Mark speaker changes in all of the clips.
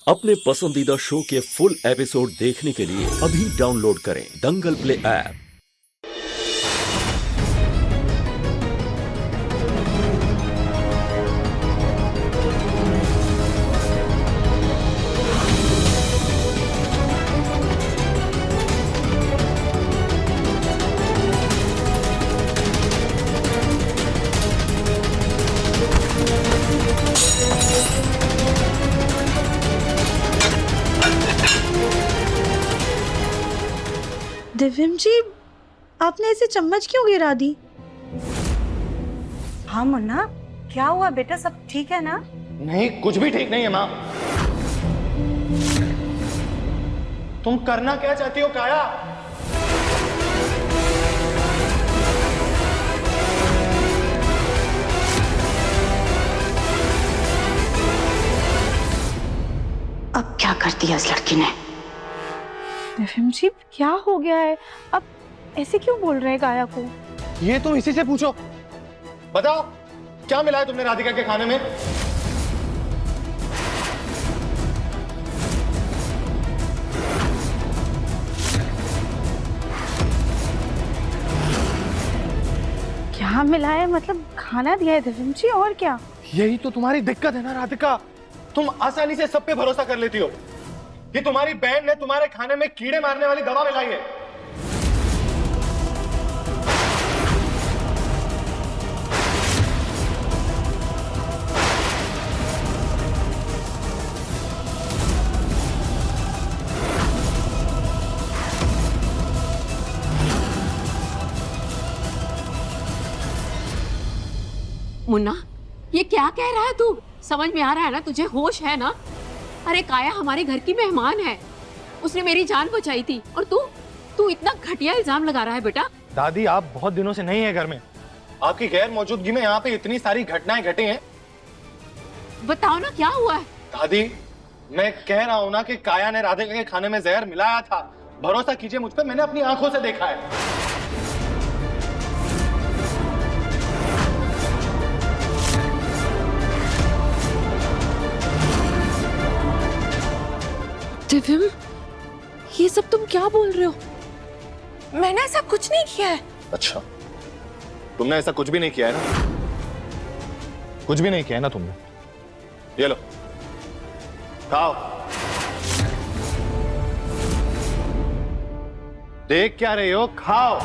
Speaker 1: अपने पसंदीदा शो के फुल एपिसोड देखने के लिए अभी डाउनलोड करें दंगल प्ले ऐप।
Speaker 2: दिव्यम जी, आपने ऐसे चम्मच क्यों गिरा दी?
Speaker 3: हाँ मुन्ना, क्या हुआ बेटा? सब ठीक है ना?
Speaker 4: नहीं, कुछ भी ठीक नहीं है माँ। तुम करना क्या चाहती हो काया?
Speaker 3: अब क्या कर दिया इस लड़की ने?
Speaker 2: दिव्यम जी, क्या हो गया है? अब ऐसे क्यों बोल रहे हैं काया को?
Speaker 4: ये तुम इसी से पूछो। बताओ, क्या मिला है तुमने राधिका के खाने में?
Speaker 2: क्या मिला है? मतलब खाना दिया है दिव्यम जी, और क्या?
Speaker 4: यही तो तुम्हारी दिक्कत है ना राधिका, तुम आसानी से सब पे भरोसा कर लेती हो। कि तुम्हारी बहन ने तुम्हारे खाने में कीड़े मारने वाली दवा मिलाई है।
Speaker 5: मुन्ना, ये क्या कह रहा है तू? समझ में आ रहा है ना तुझे? होश है ना? अरे काया हमारे घर की मेहमान है, उसने मेरी जान बचाई थी और तू इतना घटिया इल्जाम लगा रहा है बेटा।
Speaker 4: दादी, आप बहुत दिनों से नहीं है घर में। आपकी गैर मौजूदगी में यहाँ पे इतनी सारी घटनाएं घटी हैं।
Speaker 5: बताओ ना क्या हुआ है?
Speaker 4: दादी, मैं कह रहा हूँ ना कि काया ने राधिका के खाने में जहर मिलाया था। भरोसा कीजिए मुझ पर, मैंने अपनी आंखों से देखा है।
Speaker 5: दिव्यम, ये सब तुम क्या बोल रहे हो?
Speaker 2: मैंने ऐसा कुछ नहीं किया है।
Speaker 4: अच्छा, तुमने ऐसा कुछ भी नहीं किया है ना? कुछ भी नहीं किया है ना तुमने? ये लो, खाओ। देख क्या रही हो? खाओ।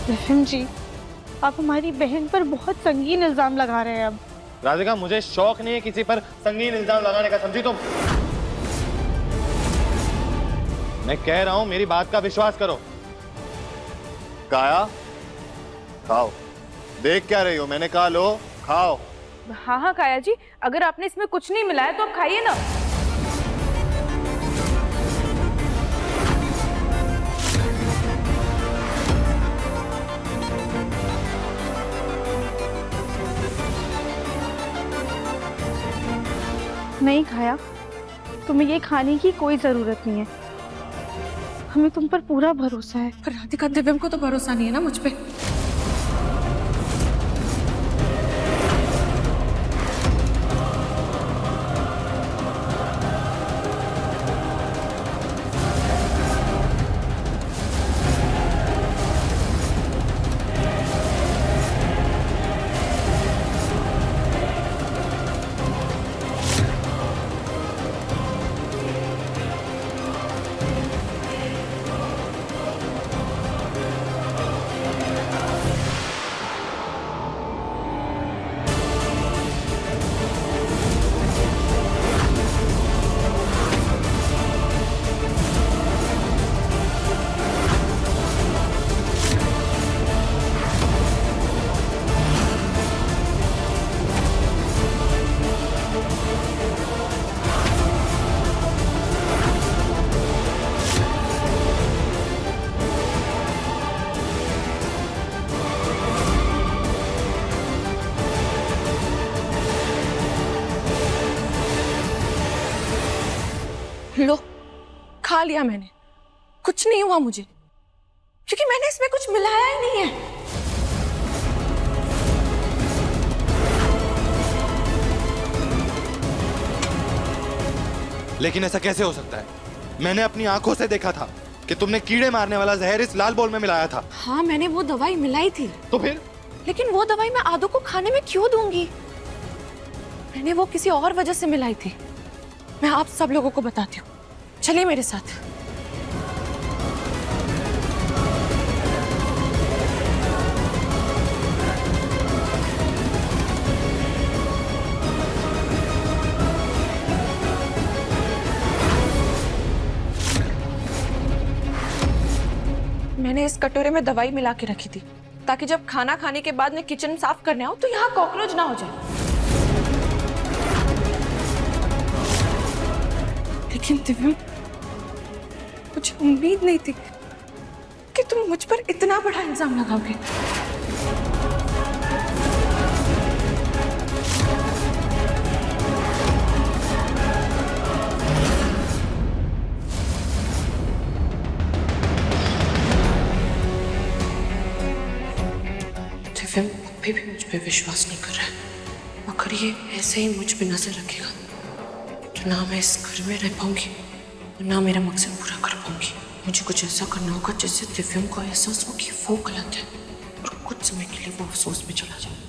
Speaker 2: दिव्यम जी, आप हमारी बहन पर बहुत संगीन इल्जाम लगा रहे हैं। अब
Speaker 4: राधिका, मुझे शौक नहीं है किसी पर संगीन इल्जाम लगाने का, समझी तुम? मैं कह रहा हूं, मेरी बात का विश्वास करो। काया, खाओ। देख क्या रही हो? मैंने कहा लो, खाओ।
Speaker 6: हाँ हाँ काया जी, अगर आपने इसमें कुछ नहीं मिलाया तो आप खाइए ना।
Speaker 2: नहीं खाया, तुम्हें ये खाने की कोई जरूरत नहीं है। हमें तुम पर पूरा भरोसा है।
Speaker 5: पर राधिका, दिव्यम को तो भरोसा नहीं है ना मुझ पे? लो
Speaker 6: खा लिया मैंने, कुछ नहीं हुआ मुझे, क्योंकि मैंने इसमें कुछ मिलाया ही नहीं है।
Speaker 7: लेकिन ऐसा कैसे हो सकता है? मैंने अपनी आंखों से देखा था कि तुमने कीड़े मारने वाला जहर इस लाल बोल में मिलाया था।
Speaker 6: हाँ, मैंने वो दवाई मिलाई थी।
Speaker 7: तो फिर?
Speaker 6: लेकिन वो दवाई मैं आदू को खाने में क्यों दूंगी? मैंने वो किसी और वजह से मिलाई थी। मैं आप सब लोगों को बताती हूँ, चलिए मेरे साथ। मैंने इस कटोरे में दवाई मिला के रखी थी ताकि जब खाना खाने के बाद मैं किचन साफ करने आऊं तो यहाँ कॉकरोच ना हो जाए। लेकिन दिव्या, मुझे उम्मीद नहीं थी कि तुम मुझ पर इतना बड़ा इल्जाम लगाओगे। अभी भी मुझ पे विश्वास नहीं कर रहा है। अगर ये ऐसे ही मुझ पे नजर रखेगा तो ना मैं इस घर में रह पाऊंगी और ना मेरा मकसद पूरा कर पाऊंगी। मुझे कुछ ऐसा करना होगा जिससे दिव्यम को एहसास हो कि वो गलत है और कुछ समय के लिए वो अफसोस में चला जाए।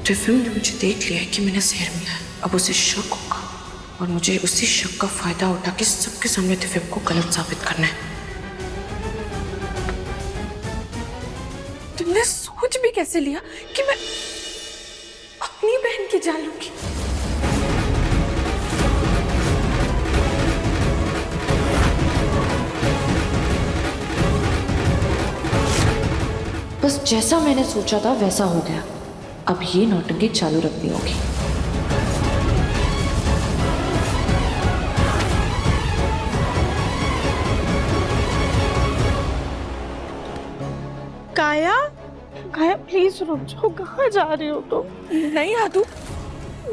Speaker 6: दिव्यम ने मुझे देख लिया है कि मैंने जहर मिला है। अब उसे शक होगा और मुझे उसी शक का फायदा उठा के सबके सामने दिव्यम को गलत साबित करना है। तुमने सोच भी कैसे लिया कि मैं अपनी बहन की जान लूंगी? बस जैसा मैंने सोचा था वैसा हो गया। अब ये नौटंकी चालू रखनी होगी।
Speaker 2: काया, काया प्लीज रुक जाओ, कहाँ जा रही हो तुम?
Speaker 6: नहीं आदू,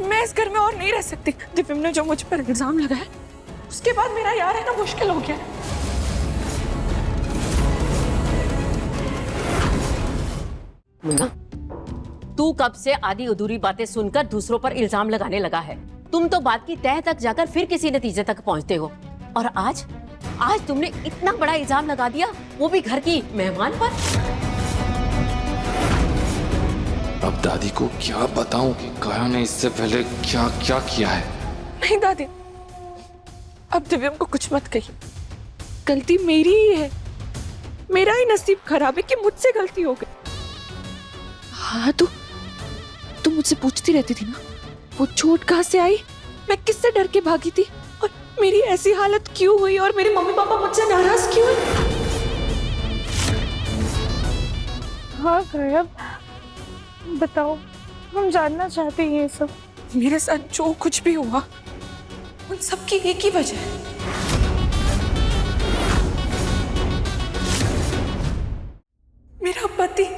Speaker 6: मैं इस घर में और नहीं रह सकती। दिव्यम ने जो मुझ पर इल्जाम लगाया उसके बाद मेरा यहाँ रहना मुश्किल हो गया है।
Speaker 5: मुन्ना, तू कब से आधी अधूरी बातें सुनकर दूसरों पर इल्जाम लगाने लगा है? तुम तो बात की तह तक जाकर फिर किसी नतीजे तक पहुंचते हो, और आज तुमने इतना बड़ा इल्जाम लगा दिया, वो भी घर की मेहमान पर।
Speaker 8: अब दादी को क्या बताऊं कि काया ने इससे पहले क्या क्या किया है?
Speaker 6: नहीं दादी, अब दिव्यम को कुछ मत कहिए। गलती मेरी ही है, मेरा ही नसीब खराब है कि मुझसे गलती हो गई। हाँ, तू मुझसे पूछती रहती थी ना, वो चोट कहाँ से आई, मैं किससे डर के भागी थी, और मेरी ऐसी हालत क्यों हुई, और मेरे मम्मी पापा मुझसे नाराज क्यों हुए?
Speaker 2: हाँ काया, बताओ, हम जानना चाहते हैं ये सब।
Speaker 6: मेरे साथ जो कुछ भी हुआ उन सब की एक ही वजह है। मेरा पति।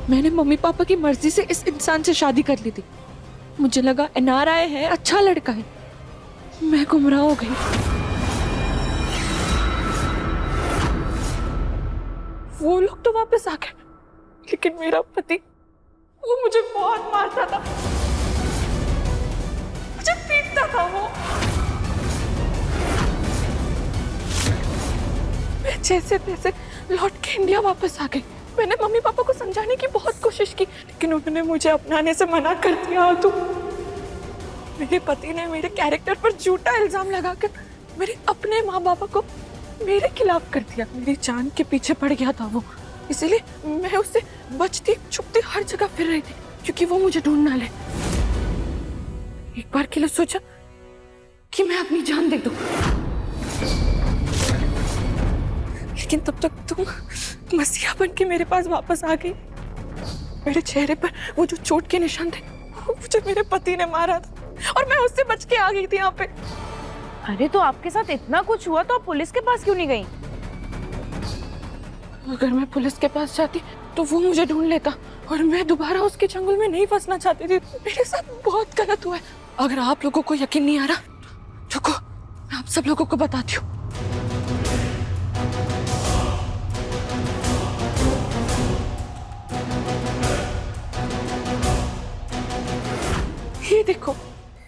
Speaker 6: मैंने मम्मी पापा की मर्जी से इस इंसान से शादी कर ली थी। मुझे लगा NRI है, अच्छा लड़का है। मैं गुमराह हो गई। वो लोग तो वापस आ गए, लेकिन मेरा पति, वो मुझे बहुत मारता था, मुझे पीटता था वो। मैं जैसे तैसे लौट के इंडिया वापस आ गई। मैंने मम्मी पापा को समझाने की बहुत कोशिश की, लेकिन उन्होंने मुझे अपनाने से मना कर दिया। तो मेरे पति ने मेरे कैरेक्टर पर झूठा इल्जाम लगाकर मेरे अपने माँ बाप को मेरे खिलाफ कर दिया। मेरी जान के पीछे पड़ गया था वो, इसीलिए मैं उससे बचती छुपती हर जगह फिर रही थी, क्योंकि वो मुझे ढूंढ ना ले। एक बार के लिए सोचा कि मैं अपनी जान दे दूं, लेकिन तब तक तुम मसीहा बन के मेरे पास वापस आ गई। मेरे चेहरे पर वो जो चोट के निशान थे, वो मुझे मेरे पति ने मारा था और मैं उससे बच के आ गई थी यहाँ पे।
Speaker 2: अरे तो आपके साथ इतना कुछ हुआ तो आप पुलिस के पास क्यों नहीं गई?
Speaker 6: अगर मैं पुलिस के पास जाती तो वो मुझे ढूंढ लेता और मैं दोबारा उसके चंगुल में नहीं फंसना चाहती थी। मेरे साथ बहुत गलत हुआ है। अगर आप लोगों को यकीन नहीं आ रहा, रुको, मैं आप सब लोगों को बताती हूँ। ये देखो,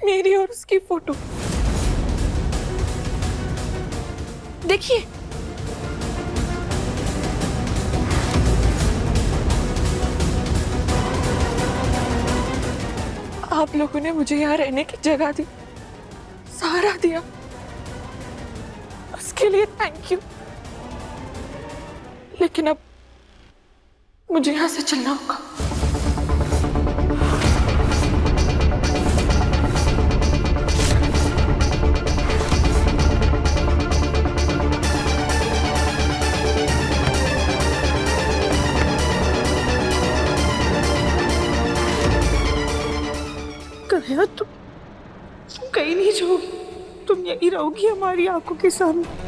Speaker 6: मेरी और उसकी फोटो देखिए। आप लोगों ने मुझे यहाँ रहने की जगह दी, सहारा दिया, उसके लिए थैंक यू। लेकिन अब मुझे यहाँ से चलना होगा।
Speaker 2: कन्हैया, तुम कहीं नहीं जाओगी, तुम यहीं रहोगी हमारी आंखों के सामने।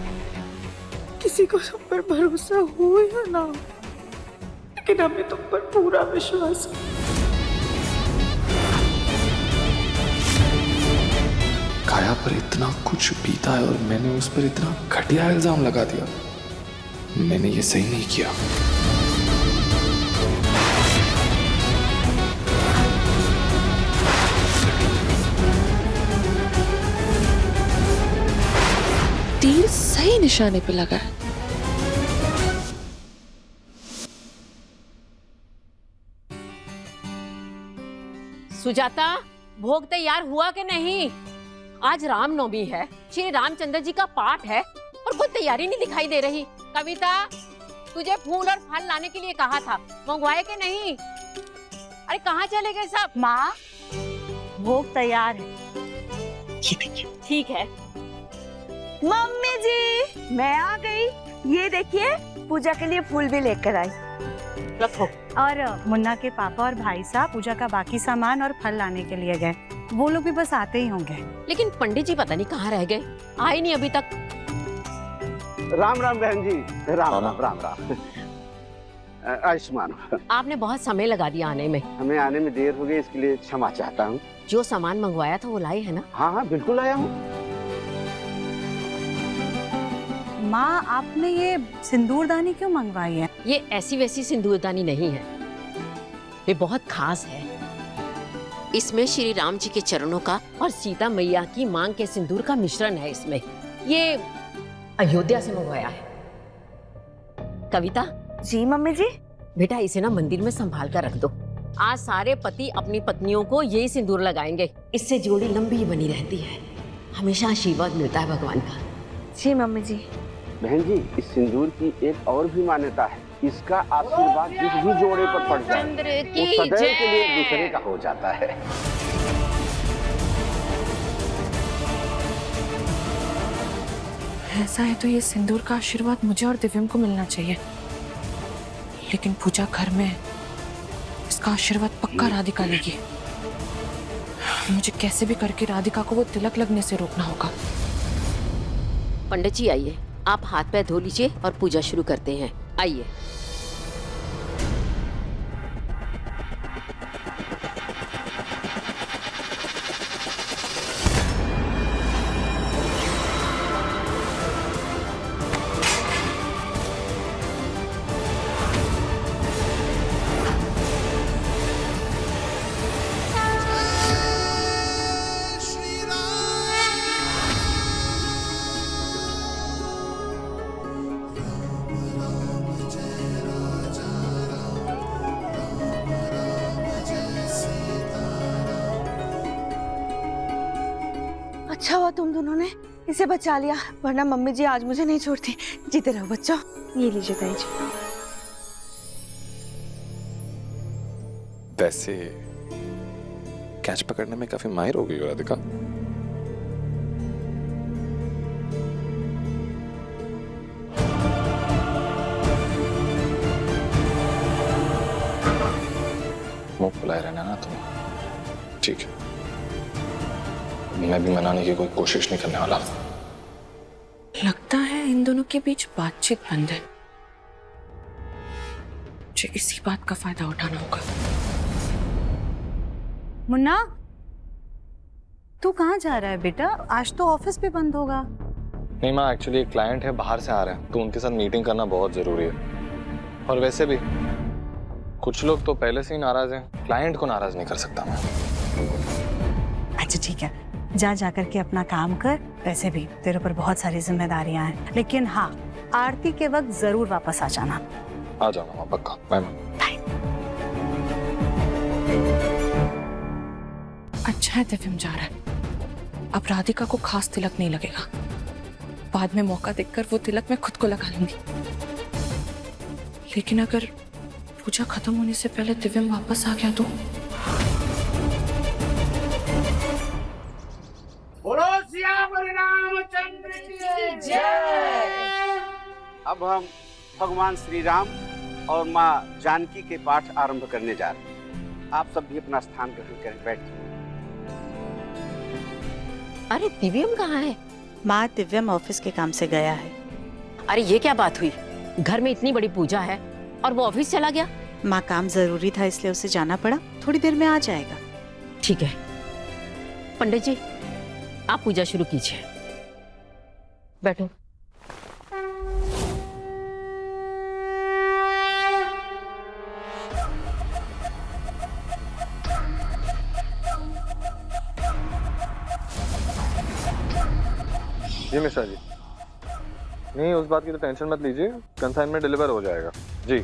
Speaker 2: किसी को तुम पर भरोसा हो या ना हो, लेकिन हमें तुम पर पूरा विश्वास है।
Speaker 8: काया पर इतना कुछ बीता है और मैंने उस पर इतना घटिया इल्जाम लगा दिया। मैंने ये सही नहीं किया।
Speaker 6: तीर सही निशाने पे लगा है।
Speaker 5: सुजाता, भोग तैयार हुआ कि नहीं? आज रामनवमी है, श्री रामचंद्र जी का पाठ है और कोई तैयारी नहीं दिखाई दे रही। कविता, तुझे फूल और फल लाने के लिए कहा था, मंगवाए कि नहीं? अरे कहाँ चले गए सब?
Speaker 3: माँ, भोग तैयार है।
Speaker 5: ठीक है।
Speaker 3: मम्मी जी, मैं आ गई। ये देखिए, पूजा के लिए फूल भी लेकर आई।
Speaker 5: रखो।
Speaker 3: और मुन्ना के पापा और भाई साहब पूजा का बाकी सामान और फल लाने के लिए गए। वो लोग भी बस आते ही होंगे।
Speaker 5: लेकिन पंडित जी पता नहीं कहाँ रह गए, आए नहीं अभी तक।
Speaker 9: राम राम बहन जी, राम राम राम राम। आयुष्मान।
Speaker 5: आपने बहुत समय लगा दिया आने में।
Speaker 9: हमें आने में देर हो गई, इसके लिए क्षमा चाहता हूँ।
Speaker 5: जो सामान मंगवाया था वो लाए है ना?
Speaker 9: हाँ हाँ, बिल्कुल आया हूँ।
Speaker 3: माँ, आपने ये सिंदूरदानी क्यों मंगवाई है?
Speaker 5: ये ऐसी वैसी सिंदूरदानी नहीं है, ये बहुत खास है। इसमें श्री राम जी के चरणों का और सीता मैया की मांग के सिंदूर का मिश्रण है इसमें। ये अयोध्या से मंगवाया है। कविता।
Speaker 3: जी मम्मी जी।
Speaker 5: बेटा, इसे ना मंदिर में संभाल कर रख दो। आज सारे पति अपनी पत्नियों को यही सिंदूर लगाएंगे, इससे जोड़ी लंबी बनी रहती है, हमेशा आशीर्वाद मिलता है भगवान का।
Speaker 3: जी मम्मी जी।
Speaker 9: बहन जी, इस सिंदूर की एक और भी मान्यता है। इसका आशीर्वाद जिस भी जोड़े पर पड़ जाए, वो सदैव के लिए एक दूसरे का हो जाता है।
Speaker 6: ऐसा है तो ये सिंदूर का आशीर्वाद मुझे और दिव्यम को मिलना चाहिए, लेकिन पूजा घर में है, इसका आशीर्वाद पक्का राधिका लेगी। मुझे कैसे भी करके राधिका को वो तिलक लगने से रोकना होगा।
Speaker 5: पंडित जी आइए, आप हाथ पैर धो लीजिए और पूजा शुरू करते हैं। आइए।
Speaker 3: अच्छा हुआ तुम दोनों ने इसे बचा लिया, वरना मम्मी जी आज मुझे नहीं छोड़ती। जीते रहो बच्चों। ये लीजिए ताई जी।
Speaker 8: वैसे कैच पकड़ने में काफी माहिर हो गई हो राधिका। मुंह फुलाए रहना ना तुम, ठीक है? मैं भी मनाने की कोई कोशिश नहीं करने वाला।
Speaker 6: लगता है इन दोनों के बीच बातचीत बंद है। मुझे इसी बात का फायदा उठाना होगा।
Speaker 3: मुन्ना, तू कहाँ जा रहा है बेटा? आज तो ऑफिस भी बंद होगा।
Speaker 4: नहीं माँ, एक्चुअली एक क्लाइंट है, बाहर से आ रहे हैं, तो उनके साथ मीटिंग करना बहुत जरूरी है। और वैसे भी कुछ लोग तो पहले से ही नाराज हैं, क्लाइंट को नाराज नहीं कर सकता मैं।
Speaker 3: अच्छा ठीक है, जा कर के अपना काम कर। वैसे भी तेरे ऊपर बहुत सारी जिम्मेदारियां हैं, लेकिन हाँ, आरती के वक्त जरूर वापस आ जाना।
Speaker 4: आ जाना माँ, पक्का। बाय माँ।
Speaker 6: अच्छा है दिव्यम जा रहा है। अब राधिका को खास तिलक नहीं लगेगा। बाद में मौका देखकर वो तिलक मैं खुद को लगा लूंगी। लेकिन अगर पूजा खत्म होने से पहले दिव्यम वापस आ गया तो?
Speaker 9: बोलो सियावर रामचंद्र की जय। अब हम भगवान श्री राम और माँ जानकी के पाठ आरंभ करने जा रहे हैं। आप सब भी अपना स्थान ग्रहण करें, बैठिए।
Speaker 5: अरे दिव्यम कहाँ है?
Speaker 3: माँ, दिव्यम ऑफिस के काम से गया है।
Speaker 5: अरे ये क्या बात हुई? घर में इतनी बड़ी पूजा है और वो ऑफिस चला गया?
Speaker 3: माँ, काम जरूरी था इसलिए उसे जाना पड़ा। थोड़ी देर में आ जाएगा।
Speaker 5: ठीक है पंडित जी, आप पूजा शुरू कीजिए। बैठो।
Speaker 4: जी मिश्रा जी, नहीं उस बात की तो टेंशन मत लीजिए, कंसाइनमेंट डिलीवर हो जाएगा जी।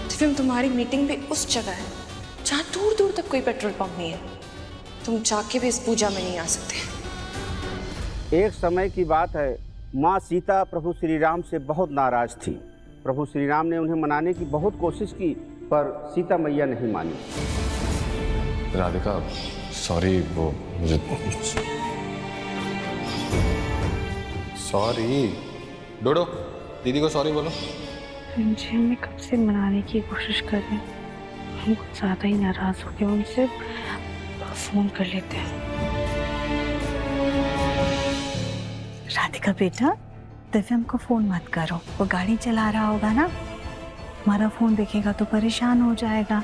Speaker 6: दिव्यम, तुम्हारी मीटिंग भी उस जगह है जहाँ दूर दूर तक कोई पेट्रोल पंप नहीं है। तुम जाके भी इस पूजा में नहीं आ सकते।
Speaker 9: एक समय की बात है, माँ सीता प्रभु श्री राम से बहुत नाराज थी। प्रभु श्री राम ने उन्हें मनाने की बहुत कोशिश की, पर सीता मैया नहीं मानी।
Speaker 8: राधिका सॉरी, वो मुझे
Speaker 7: सॉरी। डोडो दीदी को सॉरी बोलो।
Speaker 2: मुझे हमें कब से मनाने की कोशिश कर रहे हैं, हम कुछ ज़्यादा ही नाराज़ हो गए। उनसे फ़ोन कर लेते हैं।
Speaker 3: राधिका बेटा, दिव्यम को फोन मत करो, वो गाड़ी चला रहा होगा ना। हमारा फोन देखेगा तो परेशान हो जाएगा।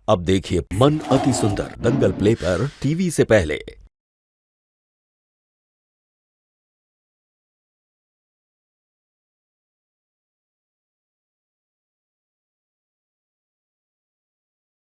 Speaker 1: अब देखिए मन अति सुंदर दंगल प्ले पर टीवी से पहले।